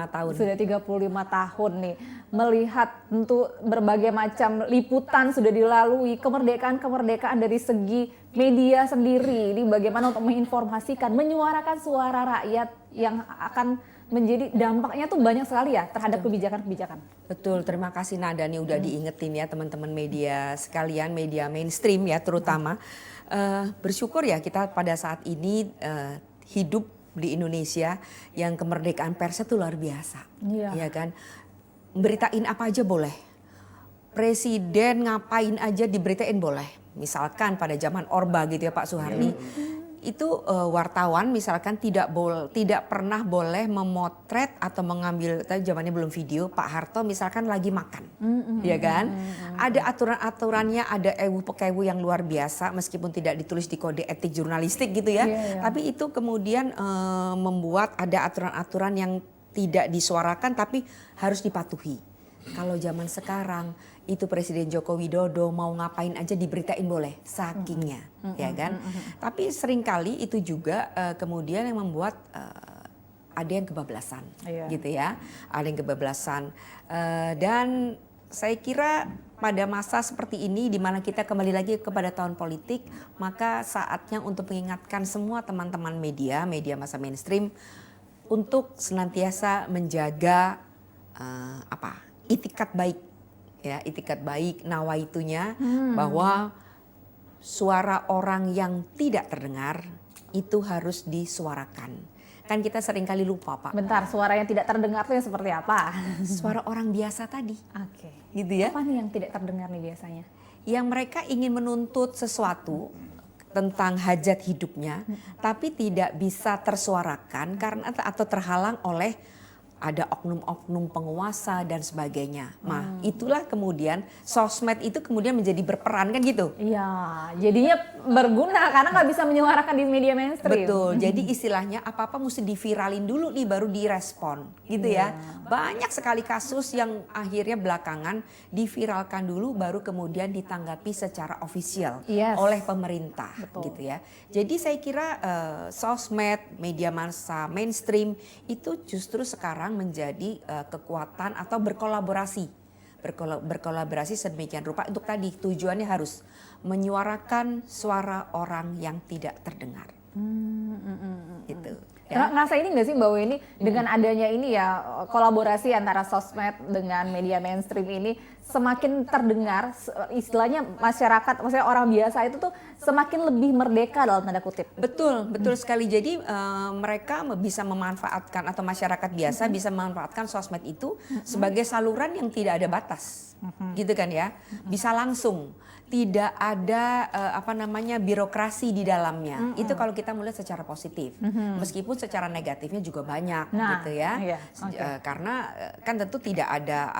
tahun. Sudah 35 tahun nih. Melihat tentu berbagai macam liputan sudah dilalui, kemerdekaan dari segi media sendiri. Ini bagaimana untuk menginformasikan, menyuarakan suara rakyat yang akan menjadi dampaknya tuh banyak sekali ya terhadap kebijakan-kebijakan. Betul, terima kasih Nada nih udah diingetin ya teman-teman media sekalian, media mainstream ya terutama. Bersyukur ya kita pada saat ini hidup di Indonesia yang kemerdekaan persnya tuh luar biasa. Ya kan, beritain apa aja boleh. Presiden ngapain aja diberitain boleh. Misalkan pada zaman Orba gitu ya Pak Soehardi. Itu wartawan misalkan tidak pernah boleh memotret atau mengambil, tadi zamannya belum video, Pak Harto misalkan lagi makan, ya kan? Ada aturan-aturannya, ada ewu-pekewu yang luar biasa meskipun tidak ditulis di kode etik jurnalistik gitu ya. Tapi itu kemudian membuat ada aturan-aturan yang tidak disuarakan tapi harus dipatuhi. Kalau zaman sekarang itu Presiden Joko Widodo mau ngapain aja diberitain boleh, sakingnya, ya kan? Tapi seringkali itu juga kemudian yang membuat ada yang kebablasan, gitu ya, ada yang kebablasan. Dan saya kira pada masa seperti ini, di mana kita kembali lagi kepada tahun politik, maka saatnya untuk mengingatkan semua teman-teman media masa mainstream untuk senantiasa menjaga itikat baik. Ya, itikat baik, nawaitunya bahwa suara orang yang tidak terdengar itu harus disuarakan. Kan kita seringkali lupa Pak. Bentar, suara yang tidak terdengar itu yang seperti apa? Suara orang biasa tadi. Oke. Gitu ya. Apa nih yang tidak terdengar nih biasanya? Yang mereka ingin menuntut sesuatu tentang hajat hidupnya, tapi tidak bisa tersuarakan karena atau terhalang oleh ada oknum-oknum penguasa dan sebagainya. Nah, itulah kemudian sosmed itu kemudian menjadi berperan kan gitu. Iya, jadinya berguna karena nggak bisa menyuarakan di media mainstream. Betul, jadi istilahnya apa-apa mesti diviralin dulu nih baru direspon gitu ya. Banyak sekali kasus yang akhirnya belakangan diviralkan dulu baru kemudian ditanggapi secara ofisial oleh pemerintah. Betul. Gitu ya. Jadi saya kira sosmed, media massa mainstream itu justru sekarang menjadi kekuatan atau berkolaborasi sedemikian rupa untuk tadi tujuannya harus menyuarakan suara orang yang tidak terdengar. Gitu. Ya. Ngerasa ini nggak sih Mbak Weni dengan adanya ini ya kolaborasi antara sosmed dengan media mainstream ini semakin terdengar, istilahnya masyarakat, maksudnya orang biasa itu tuh semakin lebih merdeka dalam tanda kutip. Betul sekali. Jadi mereka bisa memanfaatkan atau masyarakat biasa bisa memanfaatkan sosmed itu sebagai saluran yang tidak ada batas, gitu kan ya. Bisa langsung, tidak ada birokrasi di dalamnya. Itu kalau kita melihat secara positif, meskipun secara negatifnya juga banyak, gitu ya. Karena kan tentu tidak ada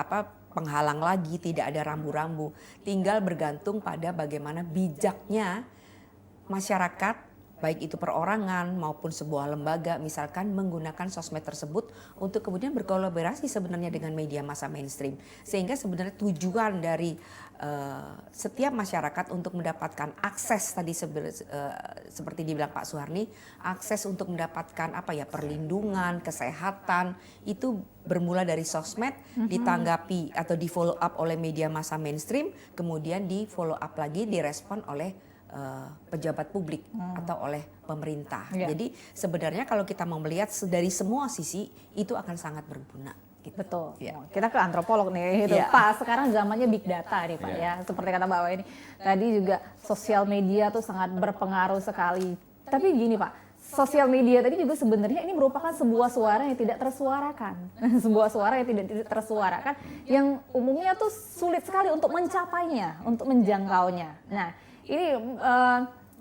penghalang lagi, tidak ada rambu-rambu. Tinggal bergantung pada bagaimana bijaknya masyarakat, baik itu perorangan maupun sebuah lembaga misalkan menggunakan sosmed tersebut untuk kemudian berkolaborasi sebenarnya dengan media massa mainstream. Sehingga sebenarnya tujuan dari setiap masyarakat untuk mendapatkan akses tadi seperti dibilang Pak Soehardi, akses untuk mendapatkan perlindungan, kesehatan itu bermula dari sosmed, ditanggapi atau di follow up oleh media massa mainstream, kemudian di follow up lagi, direspon oleh pejabat publik atau oleh pemerintah. Jadi sebenarnya kalau kita mau melihat dari semua sisi itu akan sangat berguna. Gitu. Betul. Kita ke antropolog nih, gitu. Pak, sekarang zamannya big data nih Pak ya. Seperti kata Mbak Weni tadi juga sosial media tuh sangat berpengaruh sekali. Tapi gini Pak, sosial media tadi juga sebenarnya ini merupakan sebuah suara yang tidak tersuarakan. Sebuah suara yang tidak tersuarakan yang umumnya tuh sulit sekali untuk mencapainya, untuk menjangkaunya. Nah, ini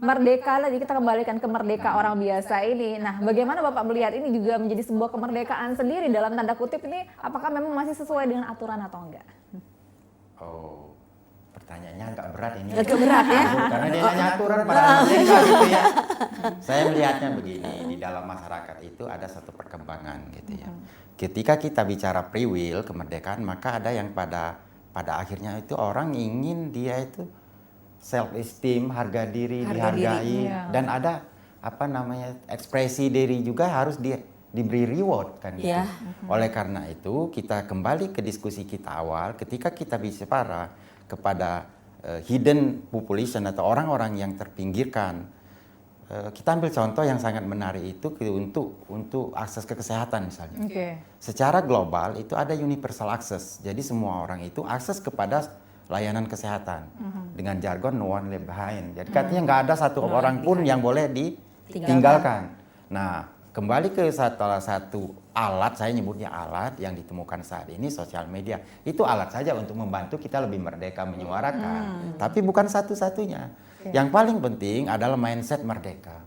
merdeka lagi, kita kembalikan ke merdeka orang biasa ini. Nah, bagaimana Bapak melihat ini juga menjadi sebuah kemerdekaan sendiri dalam tanda kutip ini, apakah memang masih sesuai dengan aturan atau enggak? Oh, pertanyaannya agak berat ini. Agak berat ya? Karena dia nanya aturan pada merdeka gitu ya. Saya melihatnya begini, di dalam masyarakat itu ada satu perkembangan gitu ya. Ketika kita bicara free will, kemerdekaan, maka ada yang pada akhirnya itu orang ingin dia itu self esteem, harga diri dihargai, dan ada ekspresi diri juga harus diberi reward kan gitu. Iya. Oleh karena itu kita kembali ke diskusi kita awal ketika kita bicara kepada hidden population atau orang-orang yang terpinggirkan. Kita ambil contoh yang sangat menarik itu untuk akses ke kesehatan misalnya. Secara global itu ada universal access. Jadi semua orang itu akses kepada layanan kesehatan. Dengan jargon no one left behind. Jadi katanya nggak ada satu orang pun yang boleh ditinggalkan. Nah, kembali ke salah satu alat, saya nyebutnya alat yang ditemukan saat ini, sosial media. Itu alat saja untuk membantu kita lebih merdeka menyuarakan. Tapi bukan satu-satunya. Yang paling penting adalah mindset merdeka.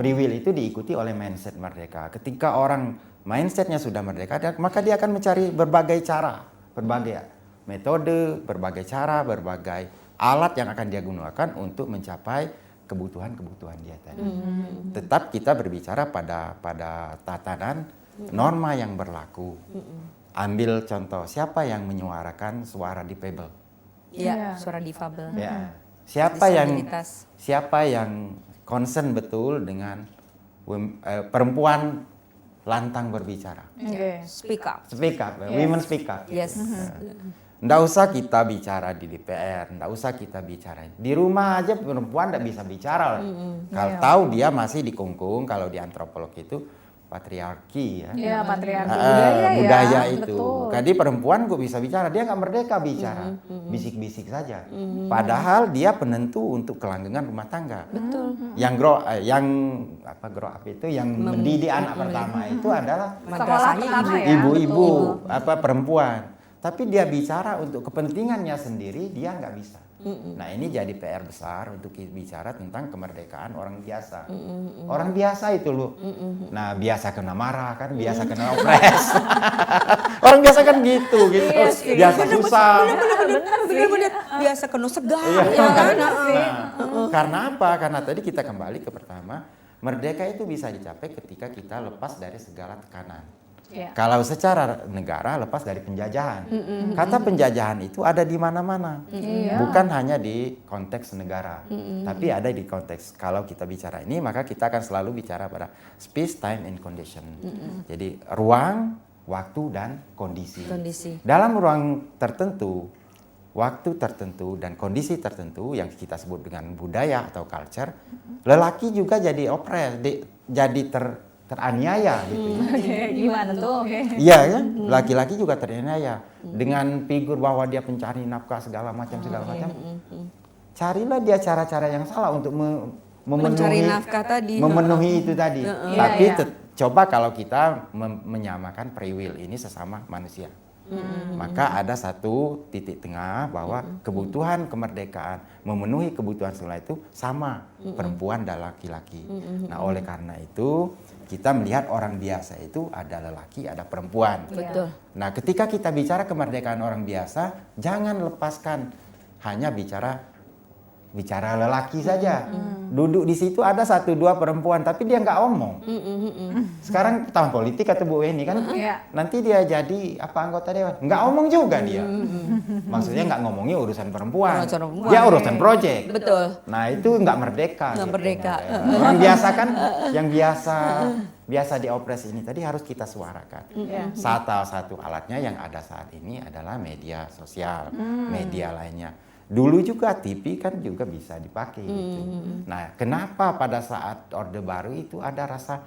Free will itu diikuti oleh mindset merdeka. Ketika orang mindsetnya sudah merdeka, maka dia akan mencari berbagai cara, berbagai metode, berbagai cara, berbagai alat yang akan dia gunakan untuk mencapai kebutuhan dia tadi. Tetap kita berbicara pada tatanan norma yang berlaku. Ambil contoh, siapa yang menyuarakan suara difabel? Iya, suara difabel. Ya. Disabilitas. Siapa yang concern betul dengan perempuan lantang berbicara? Speak up. Speak up, women speak up. Yes. Nggak usah kita bicara di DPR, nggak usah kita bicara. Di rumah aja perempuan nggak bisa bicara. Kalau tahu dia masih dikungkung, kalau di antropolog itu patriarki ya. Iya, patriarki budaya ya, itu. betul. Jadi perempuan kok bisa bicara, dia nggak merdeka bicara, bisik-bisik saja. Padahal dia penentu untuk kelanggengan rumah tangga. Betul. Yang grow up itu, yang mendidik anak pertama itu adalah Madrasahnya pertama ya, ibu-ibu, betul. perempuan. Tapi dia bicara untuk kepentingannya sendiri, dia nggak bisa. Nah ini jadi PR besar untuk bicara tentang kemerdekaan orang biasa. Orang biasa itu loh. Nah biasa kena marah kan, biasa kena opres. Orang biasa kan gitu. Biasa susah. Benar-benar biasa kena segar. Iya. kan? Karena apa? Karena tadi kita kembali ke pertama, merdeka itu bisa dicapai ketika kita lepas dari segala tekanan. Kalau secara negara lepas dari penjajahan. Kata penjajahan itu ada di mana-mana. Bukan hanya di konteks negara. Tapi ada di konteks, kalau kita bicara ini, maka kita akan selalu bicara pada space, time, and condition. Jadi ruang, waktu, dan kondisi. Dalam ruang tertentu, waktu tertentu, dan kondisi tertentu yang kita sebut dengan budaya atau culture, lelaki juga jadi jadi teraniaya gitu. Gimana tuh? Iya kan, laki-laki juga teraniaya dengan figur bahwa dia pencari nafkah segala macam. Carilah dia cara-cara yang salah untuk Mencari nafkah tadi. memenuhi itu tadi. Tapi coba kalau kita menyamakan free will ini sesama manusia. Maka ada satu titik tengah bahwa kebutuhan kemerdekaan, memenuhi kebutuhan semula itu sama perempuan dan laki-laki. Nah oleh karena itu kita melihat orang biasa itu ada lelaki, ada perempuan. Betul. Nah ketika kita bicara kemerdekaan orang biasa, jangan lepaskan hanya bicara lelaki saja. Duduk di situ ada 1-2 perempuan, tapi dia nggak omong. Sekarang tahun politik atau Bu Weni kan, nanti dia jadi anggota dewan, nggak omong juga dia. Maksudnya nggak ngomongin urusan perempuan, dia urusan proyek. Betul. Nah itu nggak merdeka. Nggak merdeka. Orang biasa kan, yang biasa diopres ini tadi harus kita suarakan. Salah satu alatnya yang ada saat ini adalah media sosial, media lainnya. Dulu juga TV kan juga bisa dipakai gitu. Nah, kenapa pada saat Orde Baru itu ada rasa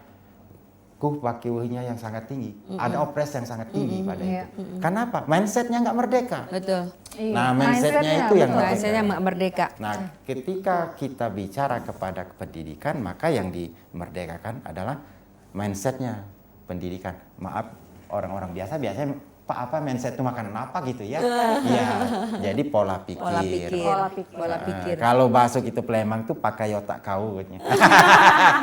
pakiwihnya yang sangat tinggi, ada opres yang sangat tinggi pada itu. Kenapa? Mindsetnya nggak merdeka. Betul. Nah, mindsetnya itu yang Mindsetnya merdeka. Nah, ketika kita bicara kepada pendidikan, maka yang dimerdekakan adalah mindsetnya pendidikan. Maaf, orang-orang biasanya Pak mindset itu makanan apa gitu ya? Iya. Jadi pola pikir. Pola pikir. Kalau bahasa kita Plemang tuh pakai otak kau katanya.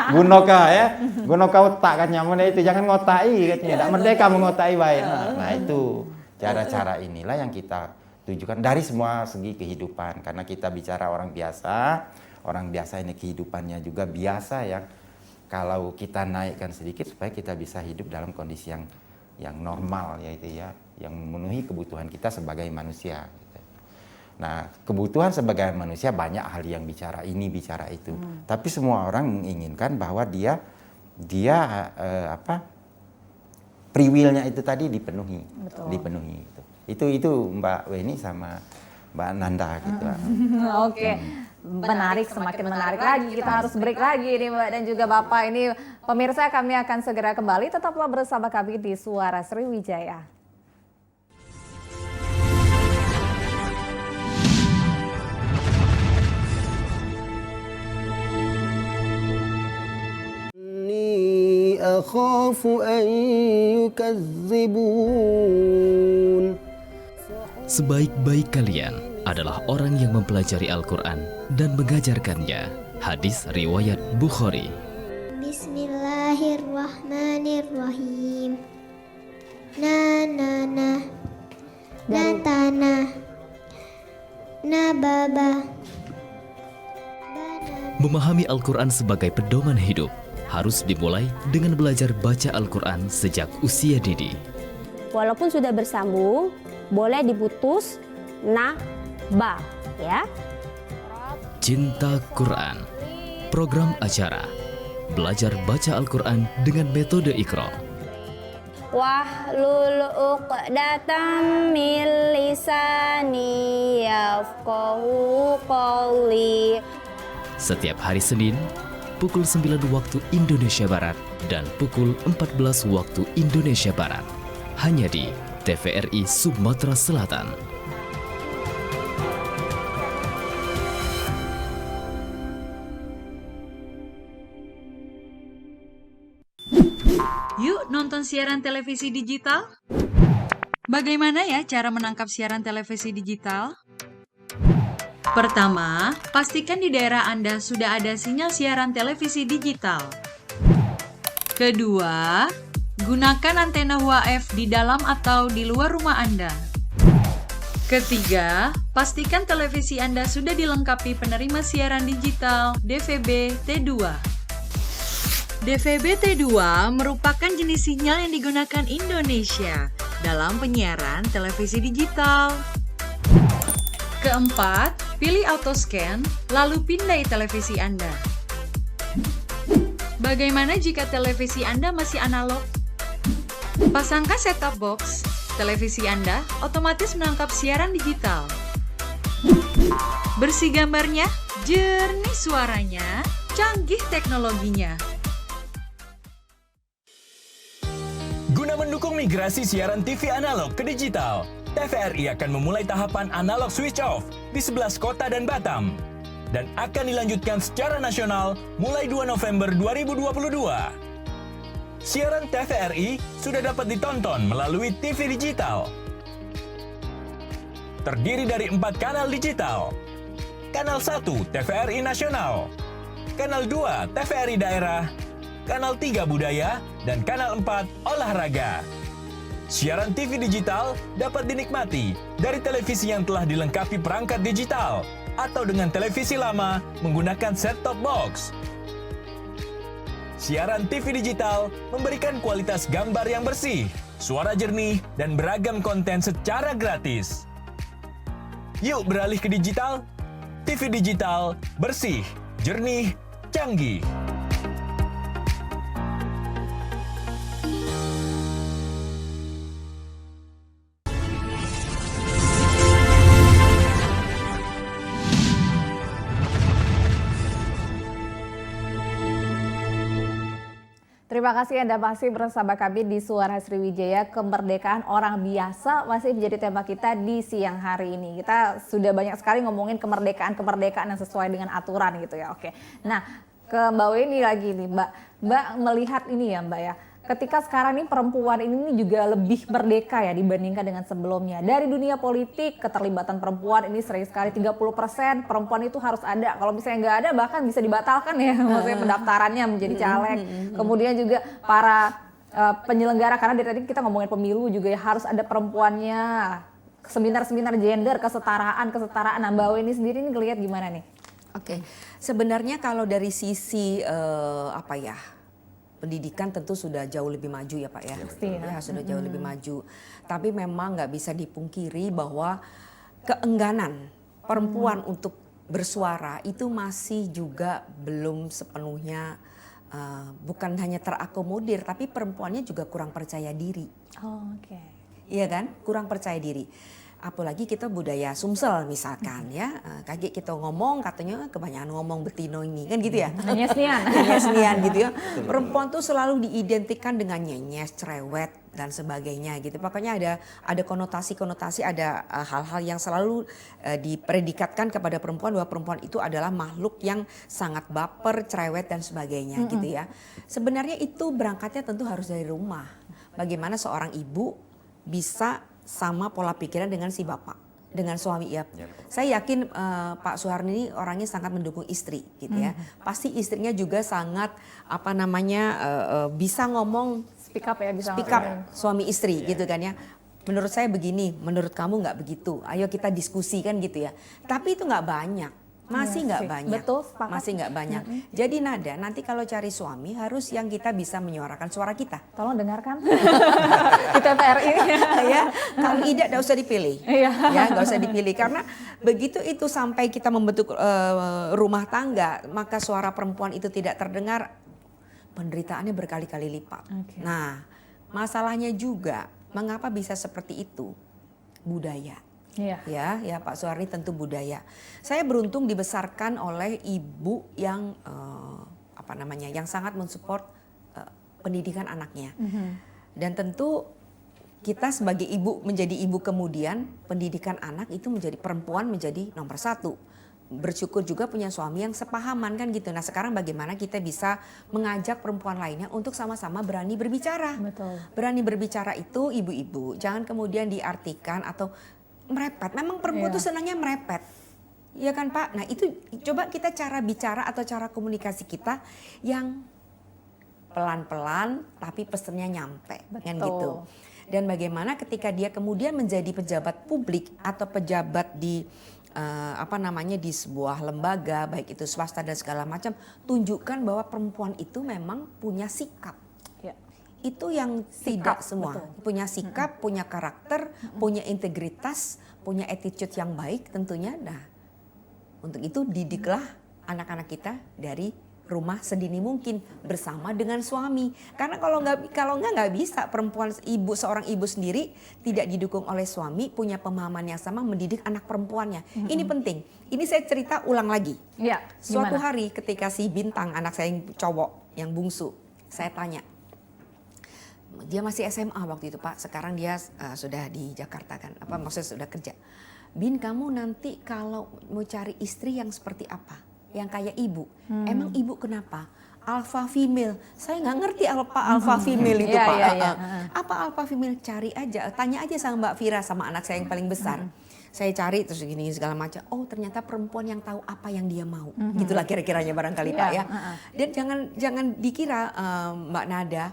Gunoka ya. Gunoka otak kan nyamun itu, jangan ngotai katanya. Tidak merdeka mengotai baik. Nah, itu cara-cara inilah yang kita tujukan dari semua segi kehidupan. Karena kita bicara orang biasa ini kehidupannya juga biasa ya. Kalau kita naikkan sedikit supaya kita bisa hidup dalam kondisi yang normal yaitu ya, yang memenuhi kebutuhan kita sebagai manusia. Nah, kebutuhan sebagai manusia banyak hal yang bicara ini, bicara itu. Tapi semua orang menginginkan bahwa dia free will-nya itu tadi dipenuhi. Betul. Dipenuhi itu Mbak Weni sama Mbak Nanda gitu. Oke. Menarik, semakin menarik lagi. Kita harus break lagi nih Mbak dan juga Bapak. Ini pemirsa, kami akan segera kembali. Tetaplah bersama kami di Suara Sriwijaya. أخاف أن يكذبون. Sebaik-baik kalian adalah orang yang mempelajari Al-Quran dan mengajarkannya. Hadis riwayat Bukhari. Bismillahirrahmanirrahim. Na na na. Na tanah. Na baba. Memahami Al-Quran sebagai pedoman hidup harus dimulai dengan belajar baca Al-Quran sejak usia dini. Walaupun sudah bersambung, boleh diputus na ba ya. Cinta Quran. Program acara belajar baca Al-Quran dengan metode Iqra. Wahlul 'uqdatam min lisani yafqahu qawli. Setiap hari Senin pukul 9 waktu Indonesia Barat dan pukul 14 waktu Indonesia Barat. Hanya di TVRI Sumatera Selatan. Yuk nonton siaran televisi digital. Bagaimana ya cara menangkap siaran televisi digital? Pertama, pastikan di daerah Anda sudah ada sinyal siaran televisi digital. Kedua, gunakan antena UHF di dalam atau di luar rumah Anda. Ketiga, pastikan televisi Anda sudah dilengkapi penerima siaran digital DVB T2. DVB T2 merupakan jenis sinyal yang digunakan Indonesia dalam penyiaran televisi digital. Keempat, pilih auto scan, lalu pindai televisi Anda. Bagaimana jika televisi Anda masih analog? Pasangkan set-top box, televisi Anda otomatis menangkap siaran digital. Bersih gambarnya, jernih suaranya, canggih teknologinya. Guna mendukung migrasi siaran TV analog ke digital, TVRI akan memulai tahapan analog switch off di 11 kota dan Batam dan akan dilanjutkan secara nasional mulai 2 November 2022. Siaran TVRI sudah dapat ditonton melalui TV digital. Terdiri dari 4 kanal digital. Kanal 1 TVRI Nasional, Kanal 2 TVRI Daerah, Kanal 3 Budaya, dan Kanal 4 Olahraga. Siaran TV digital dapat dinikmati dari televisi yang telah dilengkapi perangkat digital atau dengan televisi lama menggunakan set-top box. Siaran TV digital memberikan kualitas gambar yang bersih, suara jernih, dan beragam konten secara gratis. Yuk beralih ke digital. TV digital bersih, jernih, canggih. Terima kasih Anda masih bersama kami di Suara Sriwijaya. Kemerdekaan orang biasa masih menjadi tema kita di siang hari ini. Kita sudah banyak sekali ngomongin kemerdekaan yang sesuai dengan aturan gitu ya. Oke. Nah, ke Mbak Weni lagi nih, Mbak. Mbak melihat ini ya, Mbak ya. Ketika sekarang ini perempuan ini juga lebih merdeka ya dibandingkan dengan sebelumnya. Dari dunia politik, keterlibatan perempuan ini sering sekali 30% perempuan itu harus ada. Kalau misalnya nggak ada bahkan bisa dibatalkan ya, maksudnya pendaftarannya menjadi caleg. Kemudian juga para penyelenggara, karena dari tadi kita ngomongin pemilu juga ya harus ada perempuannya. Seminar-seminar gender, kesetaraan. Nah Mbak Weni sendiri ini ngelihat gimana nih? Oke, sebenarnya kalau dari sisi pendidikan tentu sudah jauh lebih maju ya Pak ya. Ya sudah jauh lebih maju. Tapi memang nggak bisa dipungkiri bahwa keengganan perempuan untuk bersuara itu masih juga belum sepenuhnya bukan hanya terakomodir, tapi perempuannya juga kurang percaya diri. Oh, oke. Iya kan, kurang percaya diri. Apalagi kita budaya Sumsel misalkan ya, kaget kita ngomong katanya kebanyakan ngomong betino ini kan gitu ya. Nyes-nian. Nyes-nian gitu ya. Perempuan tuh selalu diidentikan dengan nyenyes, cerewet dan sebagainya gitu. Pokoknya ada konotasi-konotasi, ada hal-hal yang selalu dipredikatkan kepada perempuan bahwa perempuan itu adalah makhluk yang sangat baper, cerewet dan sebagainya gitu ya. Sebenarnya itu berangkatnya tentu harus dari rumah. Bagaimana seorang ibu bisa sama pola pikiran dengan si bapak, dengan suami ya. Saya yakin Pak Suharni ini orangnya sangat mendukung istri gitu ya. Pasti istrinya juga sangat bisa ngomong Speak up ya, bisa. speak up suami istri gitu kan ya. Menurut saya begini, menurut kamu nggak begitu. Ayo kita diskusi kan gitu ya. Tapi itu nggak banyak. Masih nggak banyak, Betul, sepakat. masih nggak banyak. Jadi Nada, nanti kalau cari suami harus yang kita bisa menyuarakan suara kita. Tolong dengarkan di TVRI. Ya, kalau tidak usah dipilih, Iya. ya nggak usah dipilih karena begitu itu sampai kita membentuk rumah tangga, maka suara perempuan itu tidak terdengar, penderitaannya berkali-kali lipat. Oke. Nah, masalahnya juga mengapa bisa seperti itu? Budaya. Iya. Ya Pak Suharni tentu budaya. Saya beruntung dibesarkan oleh ibu yang yang sangat mensupport pendidikan anaknya. Dan tentu kita sebagai ibu menjadi ibu kemudian pendidikan anak itu menjadi perempuan menjadi nomor 1. Bersyukur juga punya suami yang sepahaman kan gitu. Nah sekarang bagaimana kita bisa mengajak perempuan lainnya untuk sama-sama berani berbicara. Betul. Berani berbicara itu ibu-ibu jangan kemudian diartikan atau merepet. Memang perempuan tuh senangnya merepet. Iya kan Pak? Nah itu coba kita cara bicara atau cara komunikasi kita yang pelan-pelan tapi pesannya nyampe. Kan gitu. Dan bagaimana ketika dia kemudian menjadi pejabat publik atau pejabat di di sebuah lembaga baik itu swasta dan segala macam, tunjukkan bahwa perempuan itu memang punya sikap. Ya. Itu yang tidak semua. Betul. Punya sikap, punya karakter, punya integritas, punya attitude yang baik tentunya. Nah, untuk itu didiklah anak-anak kita dari rumah sedini mungkin bersama dengan suami. Karena kalau nggak bisa perempuan seorang ibu sendiri tidak didukung oleh suami punya pemahaman yang sama mendidik anak perempuannya. Ini penting. Ini saya cerita ulang lagi. Iya. Suatu Gimana? hari ketika si Bintang anak saya yang cowok yang bungsu, saya tanya. Dia masih SMA waktu itu Pak. Sekarang dia sudah di Jakarta kan. Maksudnya sudah kerja. Bin, kamu nanti kalau mau cari istri yang seperti apa? Yang kayak ibu. Emang ibu kenapa? Alpha female. Saya nggak ngerti alpha female itu Iya, Pak. iya. Apa alpha female? Cari aja. Tanya aja sama Mbak Vira sama anak saya yang paling besar. Saya cari terus gini segala macam. Oh ternyata perempuan yang tahu apa yang dia mau. Gitulah kira-kiranya barangkali Pak ya. Dan jangan dikira Mbak Nada.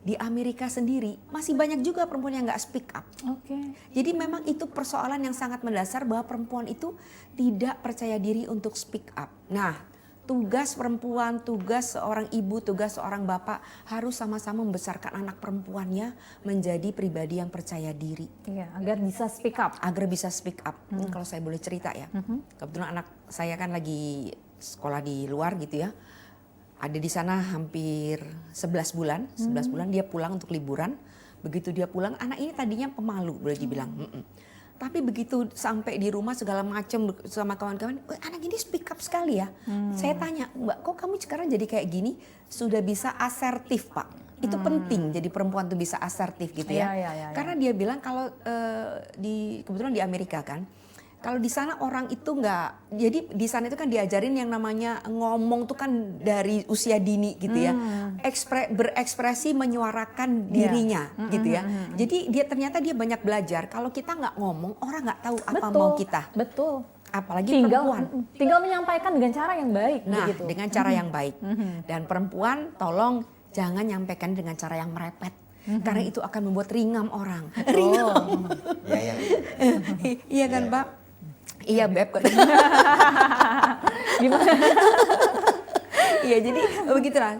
Di Amerika sendiri masih banyak juga perempuan yang nggak speak up. Oke. Jadi memang itu persoalan yang sangat mendasar bahwa perempuan itu tidak percaya diri untuk speak up. Nah, tugas perempuan, tugas seorang ibu, tugas seorang bapak harus sama-sama membesarkan anak perempuannya menjadi pribadi yang percaya diri. Iya, agar bisa speak up. Agar bisa speak up. Kalau saya boleh cerita ya, kebetulan anak saya kan lagi sekolah di luar gitu ya. Ada di sana hampir 11 bulan, 11 bulan dia pulang untuk liburan. Begitu dia pulang, anak ini tadinya pemalu boleh dibilang. Tapi begitu sampai di rumah segala macam sama kawan-kawan, anak ini speak up sekali ya. Saya tanya, Mbak, kok kamu sekarang jadi kayak gini? Sudah bisa asertif Pak. Itu penting jadi perempuan tuh bisa asertif gitu ya. Iya. Karena dia bilang kalau kebetulan di Amerika kan, kalau di sana orang itu nggak, jadi di sana itu kan diajarin yang namanya ngomong tuh kan dari usia dini gitu ya, berekspresi menyuarakan dirinya gitu ya. Jadi ternyata dia banyak belajar. Kalau kita nggak ngomong, orang nggak tahu apa mau kita. Betul. Apalagi perempuan. Tinggal menyampaikan dengan cara yang baik. Nah, begitu. dengan cara yang baik. Dan perempuan, tolong jangan nyampaikan dengan cara yang merepet. Karena itu akan membuat ringam orang. Ringam. Iya. Iya kan Pak? Iya Beb. Iya jadi begitulah.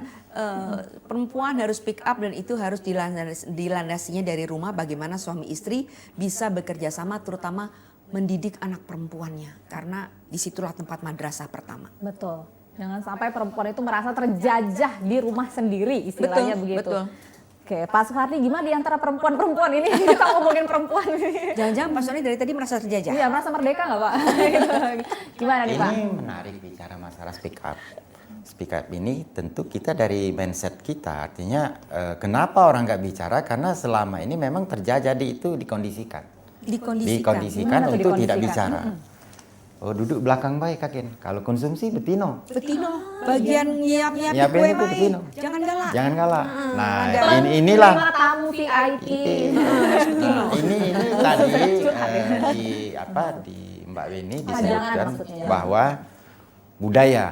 Perempuan harus speak up dan itu harus dilandasinya dari rumah bagaimana suami istri bisa bekerja sama terutama mendidik anak perempuannya karena disitulah tempat madrasah pertama. Betul. Jangan sampai perempuan itu merasa terjajah di rumah sendiri, istilahnya Betul, begitu. betul. Oke, Pak Suhardi gimana di antara perempuan-perempuan ini? Kita ngomongin perempuan. Jangan-jangan Pak Sony dari tadi merasa terjajah. Iya, merasa merdeka nggak Pak? Gimana nih Pak? Ini menarik bicara masalah speak up. Speak up ini tentu kita dari mindset kita, artinya kenapa orang nggak bicara, karena selama ini memang terjadi itu dikondisikan. Dikondisikan Gimana tuh untuk tidak dikondisikan? bicara. Oh, duduk belakang baik kakin. Kalau konsumsi betino. Betino, bagian nyiapin Nyiapin kue itu baik. betino. Jangan galak. Jangan galak. Nah, Terima inilah tamu VIP. Nah, ini tadi di Mbak Weni disebutkan maksudnya. bahwa budaya.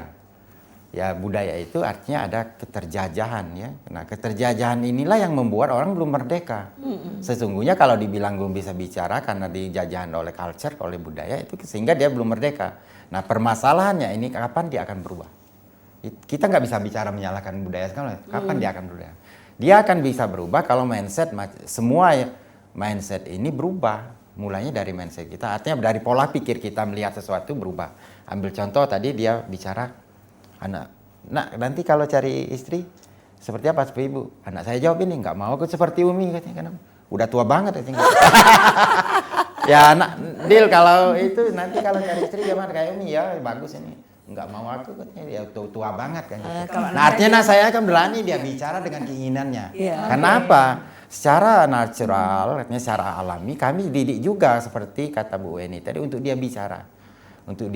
Ya, budaya itu artinya ada keterjajahan ya. Nah, keterjajahan inilah yang membuat orang belum merdeka. Sesungguhnya kalau dibilang belum bisa bicara karena dijajahan oleh culture, oleh budaya itu sehingga dia belum merdeka. Nah, permasalahannya ini kapan dia akan berubah? Kita nggak bisa bicara menyalahkan budaya sekarang. Kapan dia akan berubah? Dia akan bisa berubah kalau semua mindset ini berubah. Mulainya dari mindset kita, artinya dari pola pikir kita melihat sesuatu berubah. Ambil contoh tadi dia bicara anak, nak nanti kalau cari istri seperti apa seperti ibu? Anak saya jawab ini, nggak mau aku seperti Umi katanya, kenapa? Udah tua banget katanya. Ya anak, Dil kalau itu nanti kalau cari istri gimana kayak Umi ya bagus ini. Nggak mau aku katanya, ya tua banget kan. Nah artinya saya akan berani dia bicara dengan keinginannya. Kenapa? Secara natural, artinya secara alami kami didik juga seperti kata Bu Weni tadi untuk dia bicara. Untuk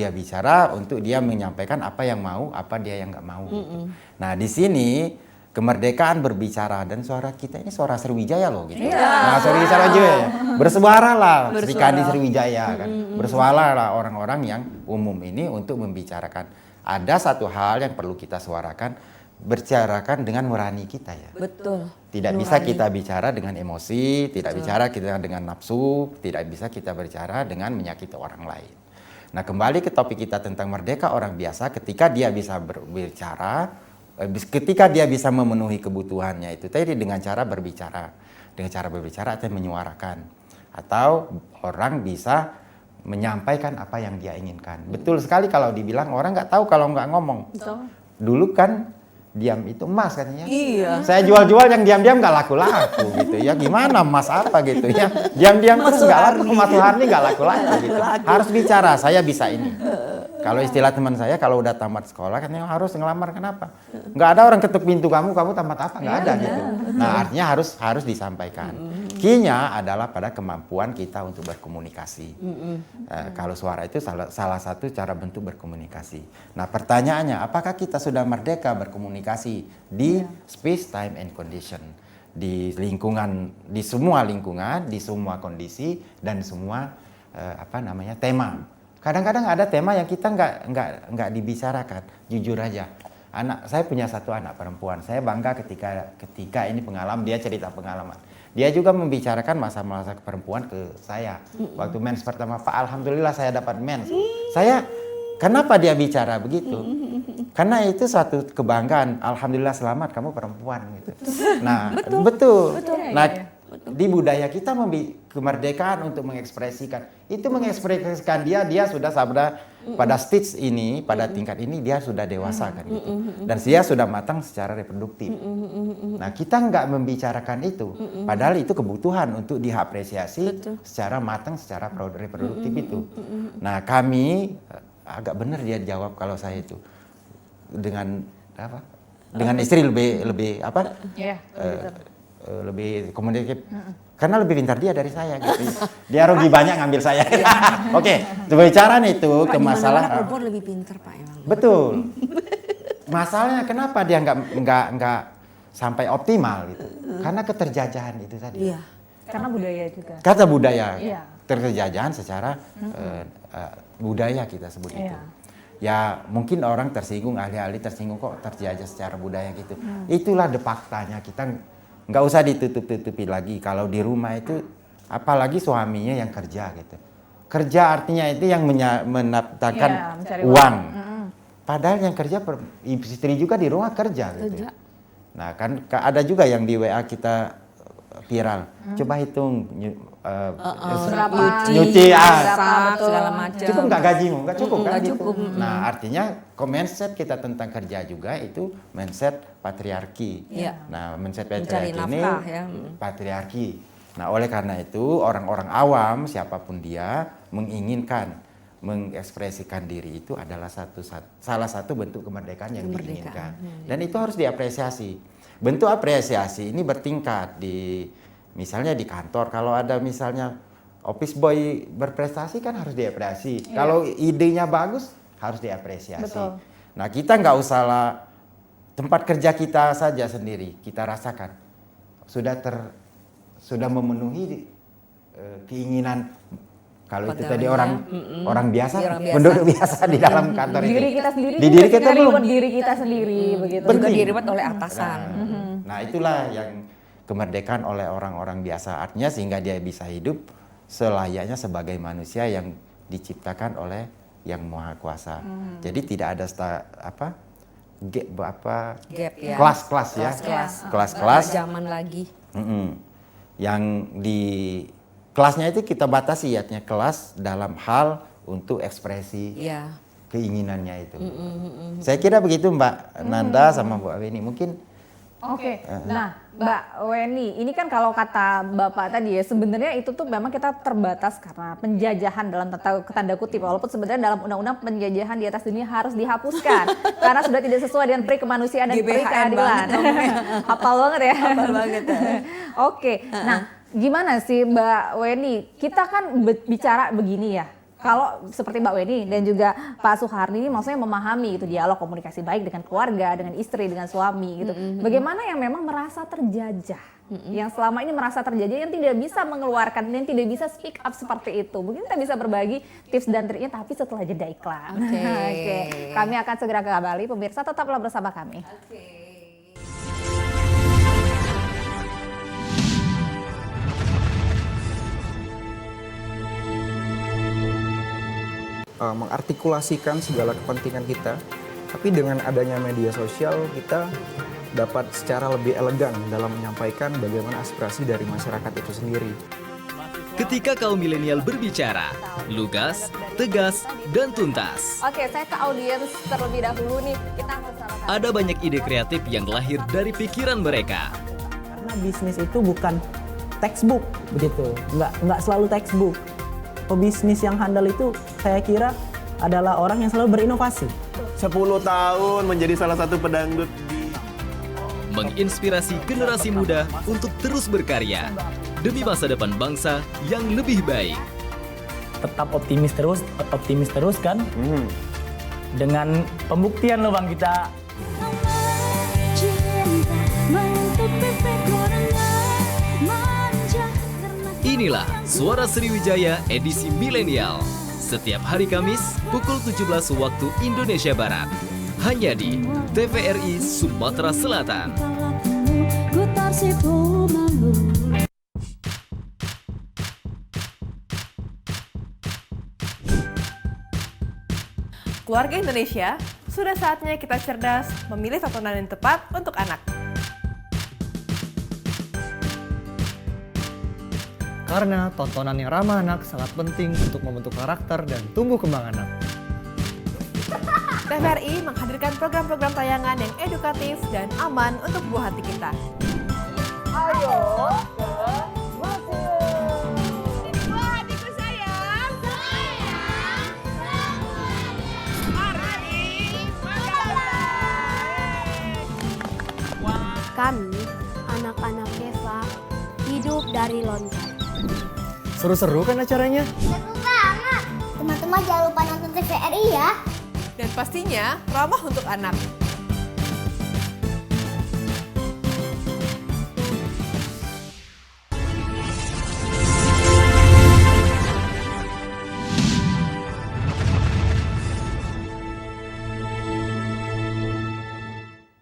dia menyampaikan apa yang mau, apa dia yang nggak mau. Gitu. Nah di sini kemerdekaan berbicara dan suara kita ini suara Sriwijaya loh gitu. Nah Sriwijaya bersuaralah Serikandi Sriwijaya kan. Bersuaralah orang-orang yang umum ini untuk membicarakan. Ada satu hal yang perlu kita suarakan, bicarakan dengan nurani kita ya. Betul. Tidak bisa kita bicara dengan emosi, tidak bicara kita dengan nafsu, tidak bisa kita bicara dengan menyakiti orang lain. Nah kembali ke topik kita tentang merdeka orang biasa, ketika dia bisa berbicara, ketika dia bisa memenuhi kebutuhannya itu tadi dengan cara berbicara. Dengan cara berbicara atau menyuarakan. Atau orang bisa menyampaikan apa yang dia inginkan. Betul sekali kalau dibilang orang nggak tahu kalau nggak ngomong. Betul. Dulu kan diam itu emas katanya. Iya. Saya jual-jual yang diam-diam nggak laku-laku gitu ya. Gimana emas apa gitu ya. Diam-diam terus nggak laku, Mas Suhardi nggak laku-laku gitu. Harus bicara, saya bisa ini. Kalau istilah teman saya kalau udah tamat sekolah katanya harus ngelamar, kenapa? Nggak ada orang ketuk pintu kamu tamat apa? Nggak ada gitu. Nah artinya harus disampaikan. Key-nya adalah pada kemampuan kita untuk berkomunikasi. Kalau suara itu salah satu cara bentuk berkomunikasi. Nah pertanyaannya, apakah kita sudah merdeka berkomunikasi di space, time, and condition? Di lingkungan, di semua lingkungan, di semua kondisi, dan semua tema. Kadang-kadang ada tema yang kita nggak dibicarakan, jujur aja. Saya punya satu anak perempuan, saya bangga ketika ini pengalaman, dia cerita pengalaman. Dia juga membicarakan masa-masa perempuan ke saya. Waktu mens pertama, Pak, alhamdulillah saya dapat mens. Kenapa dia bicara begitu? Karena itu suatu kebanggaan, alhamdulillah selamat kamu perempuan gitu. Nah, betul. Nah, di budaya kita kemerdekaan untuk mengekspresikan. Itu mengekspresikan dia sudah pada stage ini, pada tingkat ini dia sudah dewasa kan gitu. Dan dia sudah matang secara reproduktif. Nah, kita nggak membicarakan itu. Padahal itu kebutuhan untuk diapresiasi secara matang, secara reproduktif itu. Nah, kami agak benar dia jawab kalau saya itu dengan apa? Dengan istri lebih apa? Lebih komunikatif. Karena lebih pintar dia dari saya gitu. Dia rugi banyak ngambil saya. Oke, bicara itu ke masalah perempuan lebih pintar Pak emang. Betul. Masalahnya kenapa dia nggak sampai optimal gitu? Karena keterjajahan itu tadi. Iya. Karena budaya juga. Kata budaya. Iya. Keterjajahan secara budaya kita sebut itu. Ya mungkin orang tersinggung, ahli-ahli tersinggung kok terjajah secara budaya gitu. Itulah faktanya, kita nggak usah ditutup-tutupi lagi. Kalau di rumah itu, apalagi suaminya yang kerja gitu. Kerja artinya itu yang menafkahkan uang. Padahal yang kerja istri juga di rumah kerja gitu. Nah kan ada juga yang di WA kita viral. Coba hitung Berapa nyuci masak, segala macam. cukup nggak gajimu? Nggak cukup kan? Nggak gitu. cukup. Nah artinya mindset kita tentang kerja juga itu mindset patriarki. Iya. Nah mindset Mencari patriarki ini nafkah, ya. patriarki. Nah oleh karena itu orang-orang awam siapapun dia menginginkan mengekspresikan diri itu adalah salah satu bentuk kemerdekaan yang diinginkan. Dan itu harus diapresiasi. Bentuk apresiasi ini bertingkat misalnya di kantor, kalau ada misalnya office boy berprestasi kan harus diapresiasi. Kalau idenya bagus harus diapresiasi. Betul. Nah kita nggak usah tempat kerja kita saja sendiri kita rasakan sudah memenuhi keinginan kalau itu tadi orang biasa, penduduk biasa di dalam kantor itu. Diri kita sendiri. Di diri kita belum. Reward diri kita sendiri begitu. Juga direward oleh atasan. Nah itulah yang kemerdekaan oleh orang-orang biasa, artinya sehingga dia bisa hidup selayaknya sebagai manusia yang diciptakan oleh Yang Maha Kuasa. Jadi tidak ada Gap ya. kelas-kelas ya, kelas-kelas Zaman lagi. yang di kelasnya itu kita batasi ya, kelas dalam hal untuk ekspresi Iya. keinginannya itu. Saya kira begitu Mbak Nanda sama Bu Aweni. Mungkin Oke, nah Mbak Weni, ini kan kalau kata Bapak tadi ya, sebenarnya itu tuh memang kita terbatas karena penjajahan dalam tanda kutip, walaupun sebenarnya dalam undang-undang penjajahan di atas dunia harus dihapuskan karena sudah tidak sesuai dengan peri kemanusiaan dan peri keadilan. Hafal banget ya. Hafal banget. Oke, nah gimana sih Mbak Weni, kita kan bicara begini ya. Kalau seperti Mbak Weni dan juga Pak Suharni ini maksudnya memahami itu dialog komunikasi baik dengan keluarga, dengan istri, dengan suami gitu. Bagaimana yang memang merasa terjajah, yang selama ini merasa terjajah, yang tidak bisa mengeluarkan, yang tidak bisa speak up seperti itu. Mungkin kita bisa berbagi tips dan triknya tapi setelah jeda iklan. Oke. Kami akan segera kembali, pemirsa tetaplah bersama kami. Mengartikulasikan segala kepentingan kita, tapi dengan adanya media sosial kita dapat secara lebih elegan dalam menyampaikan bagaimana aspirasi dari masyarakat itu sendiri. Ketika kaum milenial berbicara, lugas, tegas, dan tuntas. Oke, saya ke audiens terlebih dahulu nih. Kita bersama. Ada banyak ide kreatif yang lahir dari pikiran mereka. Karena bisnis itu bukan textbook begitu, nggak selalu textbook. Pebisnis yang handal itu saya kira adalah orang yang selalu berinovasi. 10 tahun menjadi salah satu pedangdut Menginspirasi generasi muda untuk terus berkarya demi masa depan bangsa yang lebih baik. Tetap optimis terus kan? Dengan pembuktian loh Bang kita. Inilah Suara Sriwijaya edisi milenial. Setiap hari Kamis pukul 17 waktu Indonesia Barat. Hanya di TVRI Sumatera Selatan. Keluarga Indonesia, sudah saatnya kita cerdas memilih tontonan yang tepat untuk anak. Karena tontonan yang ramah anak sangat penting untuk membentuk karakter dan tumbuh kembang anak. TVRI menghadirkan program-program tayangan yang edukatif dan aman untuk buah hati kita. Ayo, buah hatiku sayang. Kami, anak-anak desa, hidup dari loncat. Seru-seru kan acaranya? Seru banget. Teman-teman jangan lupa nonton TVRI ya. Dan pastinya ramah untuk anak.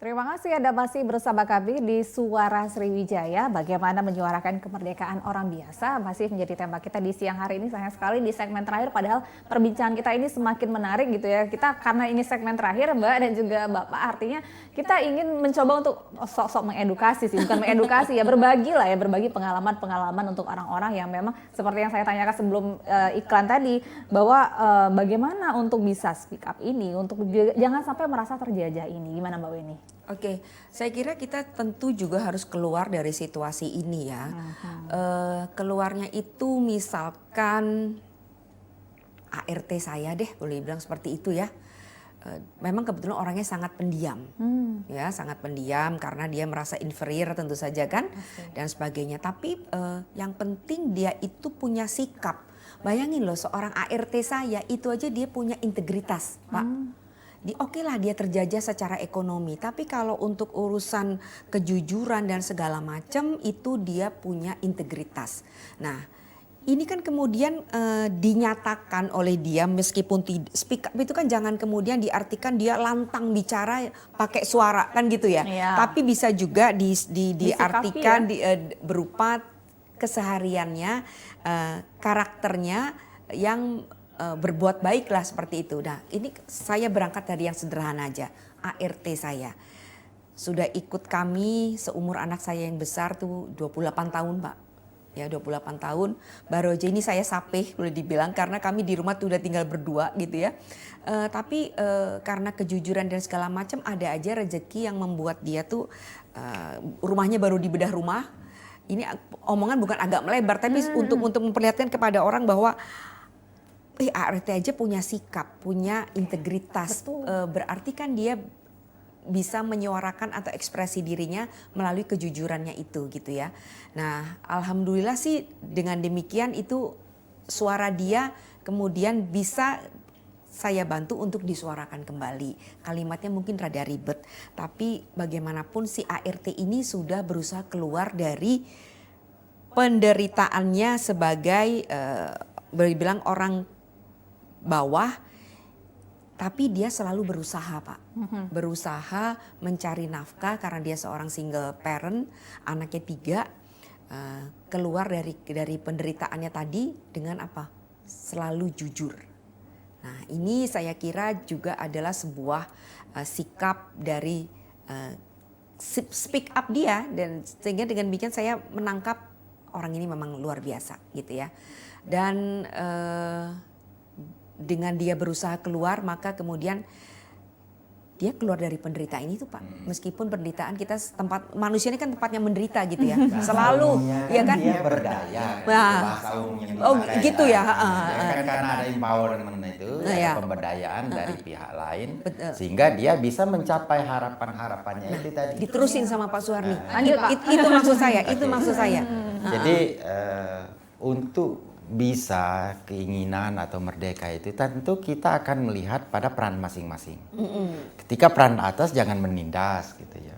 Terima kasih Anda masih bersama kami di Suara Sriwijaya. Bagaimana menyuarakan kemerdekaan orang biasa masih menjadi tema kita di siang hari ini. Sayang sekali di segmen terakhir, padahal perbincangan kita ini semakin menarik gitu ya. Kita karena ini segmen terakhir Mbak dan juga Bapak, artinya kita ingin mencoba untuk sok-sok mengedukasi sih, bukan mengedukasi ya, berbagi lah ya, berbagi pengalaman-pengalaman untuk orang-orang yang memang seperti yang saya tanyakan sebelum iklan tadi, bahwa bagaimana untuk bisa speak up ini, untuk jangan sampai merasa terjajah ini. Gimana Mbak Weni? Oke, saya kira kita tentu juga harus keluar dari situasi ini ya. Keluarnya itu misalkan ART saya deh, boleh bilang seperti itu ya. Memang kebetulan orangnya sangat pendiam, ya sangat pendiam karena dia merasa inferior tentu saja kan, dan sebagainya. Tapi yang penting dia itu punya sikap. Bayangin loh, seorang ART saya itu aja dia punya integritas, Pak. Oke lah dia terjajah secara ekonomi, tapi kalau untuk urusan kejujuran dan segala macam itu dia punya integritas. Nah, ini kan kemudian dinyatakan oleh dia, meskipun speak up itu kan jangan kemudian diartikan dia lantang bicara pakai suara kan gitu ya. Tapi bisa juga diartikan berupa kesehariannya, karakternya yang berbuat baik lah seperti itu. Nah, ini saya berangkat dari yang sederhana aja. ART saya sudah ikut kami seumur anak saya yang besar tuh 28 tahun Pak. Ya 28 tahun. Baru aja ini saya sapeh boleh dibilang karena kami di rumah tuh udah tinggal berdua gitu ya. Tapi karena kejujuran dan segala macam ada aja rezeki yang membuat dia tuh rumahnya baru dibedah rumah. Ini omongan bukan agak melebar tapi untuk memperlihatkan kepada orang bahwa ART aja punya sikap, punya integritas. Berarti kan dia bisa menyuarakan atau ekspresi dirinya melalui kejujurannya itu gitu ya. Nah, alhamdulillah sih dengan demikian itu suara dia kemudian bisa saya bantu untuk disuarakan kembali. Kalimatnya mungkin rada ribet, tapi bagaimanapun si ART ini sudah berusaha keluar dari penderitaannya sebagai boleh bilang orang bawah, tapi dia selalu berusaha Pak, berusaha mencari nafkah karena dia seorang single parent, anaknya 3, keluar dari penderitaannya tadi dengan apa? Selalu jujur. Nah ini saya kira juga adalah sebuah sikap dari speak up dia, dan sehingga dengan demikian saya menangkap orang ini memang luar biasa gitu ya. Dan dengan dia berusaha keluar, maka kemudian dia keluar dari penderitaan ini tuh Pak. Meskipun penderitaan kita manusia ini kan tempatnya menderita gitu ya. Selalu ya kan. Dia berdaya. Bahasa umumnya. Oh gitu ya. Kan karena ada empowerment itu, ada pemberdayaan dari pihak lain, sehingga dia bisa mencapai harapan-harapannya itu tadi. Diterusin sama Pak Suharni. Itu maksud saya. Itu maksud saya. Jadi untuk bisa keinginan atau merdeka itu tentu kita akan melihat pada peran masing-masing. Ketika peran atas jangan menindas gitu ya.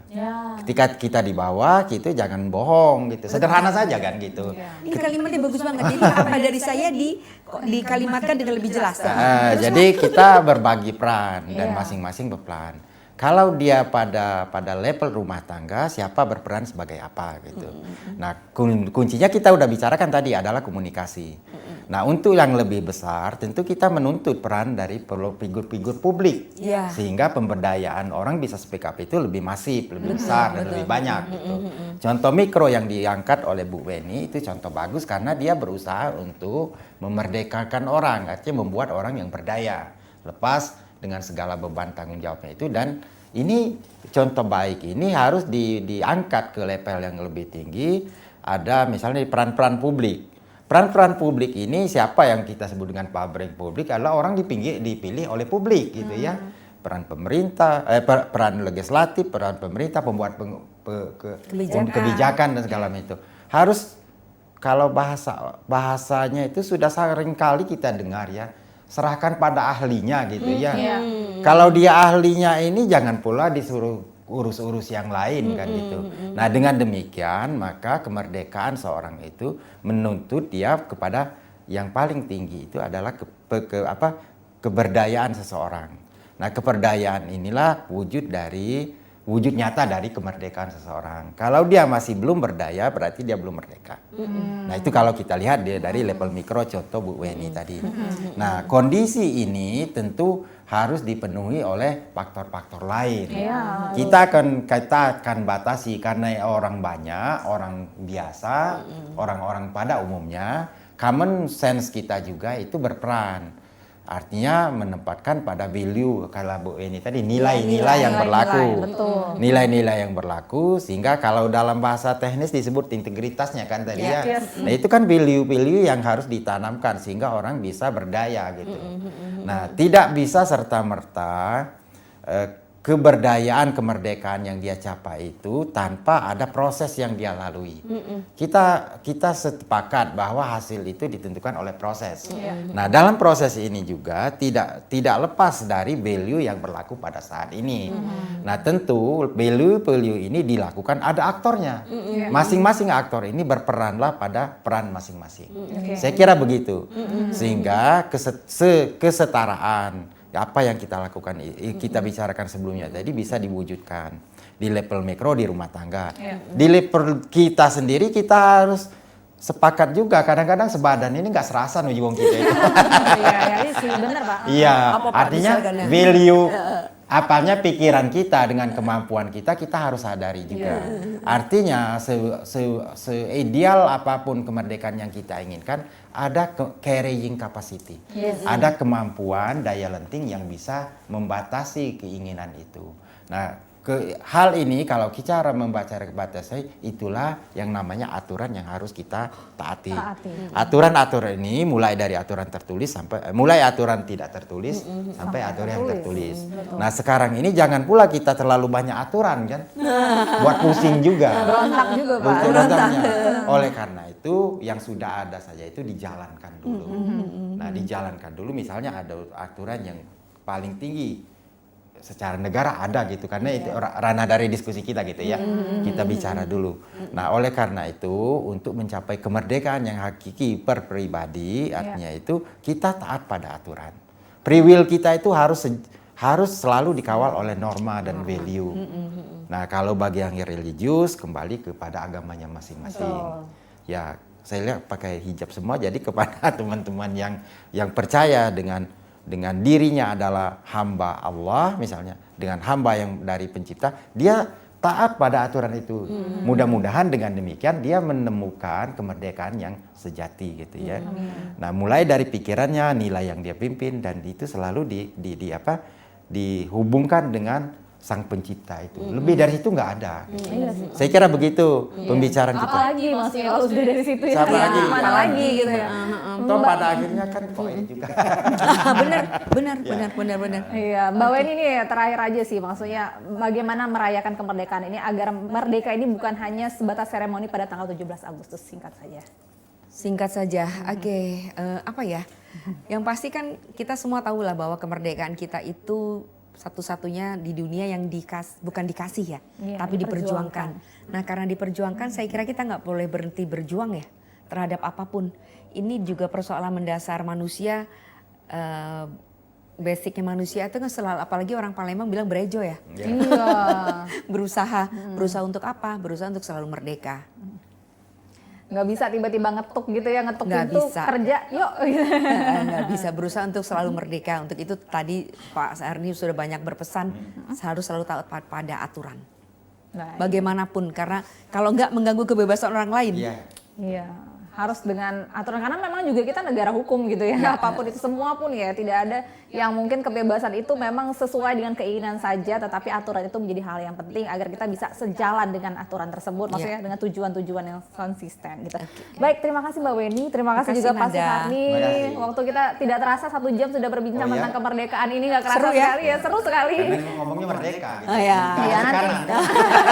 Ketika kita di bawah gitu jangan bohong gitu. Sederhana saja kan gitu. Ini kalimatnya bagus banget. Jadi apa dari saya dikalimatkan dengan lebih jelas. Jadi kita berbagi peran dan masing-masing berperan. Kalau dia pada level rumah tangga, siapa berperan sebagai apa gitu. Nah kuncinya kita udah bicarakan tadi adalah komunikasi. Nah untuk yang lebih besar tentu kita menuntut peran dari figur-figur publik. Sehingga pemberdayaan orang bisa speak up itu lebih masif, lebih besar dan lebih banyak gitu. Contoh mikro yang diangkat oleh Bu Weni itu contoh bagus karena dia berusaha untuk memerdekakan orang. Artinya membuat orang yang berdaya. Lepas dengan segala beban tanggung jawabnya itu, dan ini contoh baik ini harus diangkat ke level yang lebih tinggi. Ada misalnya peran-peran publik. Peran-peran publik ini siapa yang kita sebut dengan public adalah orang dipilih oleh publik gitu ya. Peran pemerintah, peran legislatif, peran pemerintah, pembuat kebijakan dan segala macam itu. Harus kalau bahasanya itu sudah sering kali kita dengar ya. Serahkan pada ahlinya gitu ya. Kalau dia ahlinya ini jangan pula disuruh urus-urus yang lain kan gitu. Nah dengan demikian maka kemerdekaan seorang itu menuntut dia kepada yang paling tinggi itu adalah keberdayaan seseorang. Nah keberdayaan inilah wujud dari wujud nyata dari kemerdekaan seseorang. Kalau dia masih belum berdaya, berarti dia belum merdeka. Nah itu kalau kita lihat dia dari level mikro, contoh Bu Weni tadi. Nah kondisi ini tentu harus dipenuhi oleh faktor-faktor lain. Kita akan batasi karena orang banyak, orang biasa, orang-orang pada umumnya, common sense kita juga itu berperan. Artinya menempatkan pada value, kalau Bu Eni tadi nilai-nilai yang berlaku. Nilai-nilai yang berlaku sehingga kalau dalam bahasa teknis disebut integritasnya kan tadi ya. Nah itu kan value-value yang harus ditanamkan sehingga orang bisa berdaya gitu. Nah tidak bisa serta-merta keberdayaan, kemerdekaan yang dia capai itu tanpa ada proses yang dia lalui. Kita sepakat bahwa hasil itu ditentukan oleh proses. Nah, dalam proses ini juga tidak lepas dari value yang berlaku pada saat ini. Nah, tentu value ini dilakukan ada aktornya. Masing-masing aktor ini berperanlah pada peran masing-masing. Saya kira begitu. Sehingga kesetaraan apa yang kita lakukan, kita bicarakan sebelumnya tadi bisa diwujudkan di level mikro di rumah tangga. Di level kita sendiri kita harus sepakat juga. Kadang-kadang sebadan ini nggak serasa nih wong kita itu. Iya sih benar Pak. Iya, artinya value apanya pikiran kita dengan kemampuan kita harus sadari juga. Artinya seideal apapun kemerdekaan yang kita inginkan, ada carrying capacity. Ada kemampuan daya lenting yang bisa membatasi keinginan itu. Nah, hal ini kalau kita membaca batasi, itulah yang namanya aturan yang harus kita taati. Aturan-aturan ini mulai dari aturan tertulis sampai mulai aturan tidak tertulis sampai aturan yang tertulis. Nah, sekarang ini jangan pula kita terlalu banyak aturan kan. Buat pusing juga. Berontak juga Pak. Berontaknya. Oleh karena itu yang sudah ada saja itu dijalankan dulu. Nah, dijalankan dulu misalnya ada aturan yang paling tinggi secara negara ada gitu karena itu ranah dari diskusi kita gitu ya. Kita bicara dulu. Nah, oleh karena itu untuk mencapai kemerdekaan yang hakiki per pribadi artinya itu kita taat pada aturan. Free will kita itu harus selalu dikawal oleh norma dan value. Nah, kalau bagi yang religius kembali kepada agamanya masing-masing. Ya, saya lihat pakai hijab semua jadi kepada teman-teman yang percaya dengan dirinya adalah hamba Allah misalnya, dengan hamba yang dari pencipta, dia taat pada aturan itu. Mudah-mudahan dengan demikian dia menemukan kemerdekaan yang sejati gitu ya. Nah, mulai dari pikirannya, nilai yang dia pimpin dan itu selalu dihubungkan dengan sang pencipta itu. Lebih dari itu nggak ada. Saya kira begitu pembicaraan kita. Apalagi maksudnya kalau sudah dari situ ya. Mana lagi gitu ya. Toh pada akhirnya kan poin juga. Benar. Iya, Mbak Weni ini terakhir aja sih, maksudnya bagaimana merayakan kemerdekaan ini agar merdeka ini bukan hanya sebatas seremoni pada tanggal 17 Agustus, singkat saja. Oke, apa ya? Yang pasti kan kita semua tahu lah bahwa kemerdekaan kita itu satu-satunya di dunia yang bukan dikasih ya, tapi diperjuangkan. Nah, karena diperjuangkan, saya kira kita nggak boleh berhenti berjuang ya terhadap apapun. Ini juga persoalan mendasar manusia, basicnya manusia itu kan selalu, apalagi orang Palembang bilang berejo ya. Berusaha untuk apa? Berusaha untuk selalu merdeka. Nggak bisa tiba-tiba ngetuk gitu ya, ngetuk pintu kerja yuk. Nggak bisa, berusaha untuk selalu merdeka. Untuk itu tadi Pak Saharni sudah banyak berpesan harus selalu taat pada aturan. Bagaimanapun, karena kalau nggak mengganggu kebebasan orang lain. Iya. Harus dengan aturan, karena memang juga kita negara hukum gitu ya. Apapun itu, semua pun ya, tidak ada yang mungkin kebebasan itu memang sesuai dengan keinginan saja, tetapi aturan itu menjadi hal yang penting agar kita bisa sejalan dengan aturan tersebut, maksudnya dengan tujuan-tujuan yang konsisten gitu. Baik, terima kasih Mbak Weni, terima kasih juga Pak Suharni. Waktu kita tidak terasa 1 jam sudah berbincang tentang kemerdekaan ini, nggak kerasa sekali ya, seru sekali. Karena ngomongnya merdeka gitu.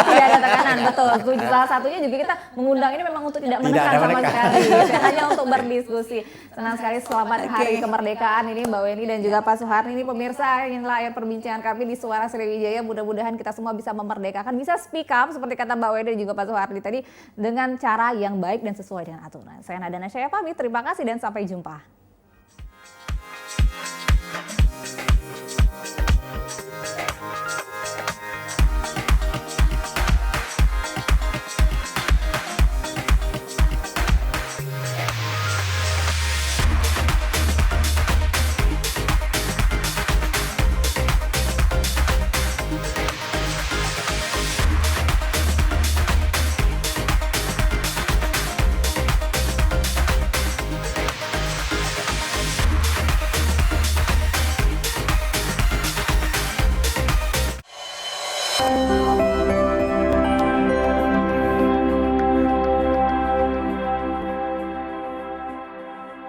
Tidak ada tekanan, betul. Salah satunya juga kita mengundang ini memang untuk tidak menekan sama sekali. Hanya untuk berdiskusi. Senang sekali, selamat Hari Kemerdekaan ini Mbak Weni dan juga Pak Suharni. Ini pemirsa, inilah akhir perbincangan kami di Suara Sriwijaya. Mudah-mudahan kita semua bisa memerdekakan, bisa speak up seperti kata Mbak Weni dan juga Pak Suharni tadi dengan cara yang baik dan sesuai dengan aturan. Saya Nadana Syaya pamit, terima kasih dan sampai jumpa.